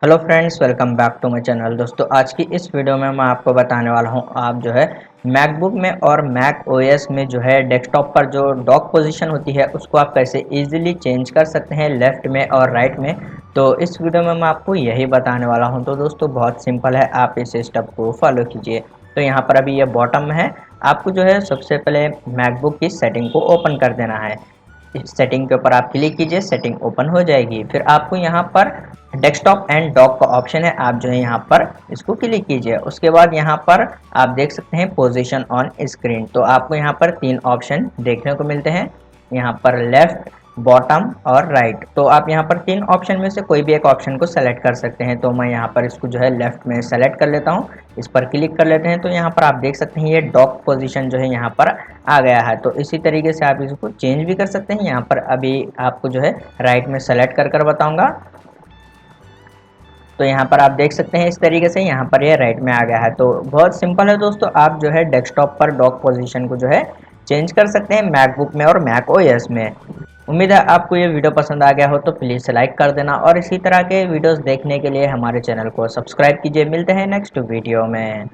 Hello friends, welcome back to my channel. दोस्तों, आज की इस वीडियो में मैं आपको बताने वाला हूं आप जो है मैकबुक में और मैक ओएस में जो है डेस्कटॉप पर जो डॉक पोजीशन होती है उसको आप कैसे इजीली चेंज कर सकते हैं लेफ्ट में और राइट में। तो इस वीडियो में मैं आपको यही बताने वाला हूं। तो दोस्तों, बहुत सिंपल है, आप इस स्टेप को फॉलो कीजिए। तो यहाँ पर अभी ये बॉटम में है, आपको जो है सबसे पहले मैकबुक की सेटिंग को ओपन कर देना है। इस सेटिंग के ऊपर आप क्लिक कीजिए, सेटिंग ओपन हो जाएगी। फिर आपको यहाँ पर डेस्कटॉप एंड डॉक का ऑप्शन है, आप जो है यहाँ पर इसको क्लिक कीजिए। उसके बाद यहाँ पर आप देख सकते हैं पोजीशन ऑन स्क्रीन। तो आपको यहाँ पर तीन ऑप्शन देखने को मिलते हैं, यहाँ पर लेफ्ट, बॉटम और राइट। तो आप यहाँ पर तीन ऑप्शन में से कोई भी एक ऑप्शन को सेलेक्ट कर सकते हैं। तो मैं यहाँ पर इसको जो है लेफ्ट में सेलेक्ट कर लेता हूँ, इस पर क्लिक कर लेते हैं। तो यहाँ पर आप देख सकते हैं ये डॉक पोजीशन जो है यहाँ पर आ गया है। तो इसी तरीके से आप इसको चेंज भी कर सकते हैं। यहाँ पर अभी आपको जो है राइट में सेलेक्ट कर बताऊंगा। तो यहाँ पर आप देख सकते हैं इस तरीके से यहाँ पर ये राइट में आ गया है। तो बहुत सिंपल है दोस्तों, आप जो है डेस्कटॉप पर डॉक पोजीशन को जो है चेंज कर सकते हैं मैकबुक में और मैक ओएस में। उम्मीद है आपको ये वीडियो पसंद आ गया हो, तो प्लीज़ लाइक कर देना और इसी तरह के वीडियोस देखने के लिए हमारे चैनल को सब्सक्राइब कीजिए। मिलते हैं नेक्स्ट वीडियो में।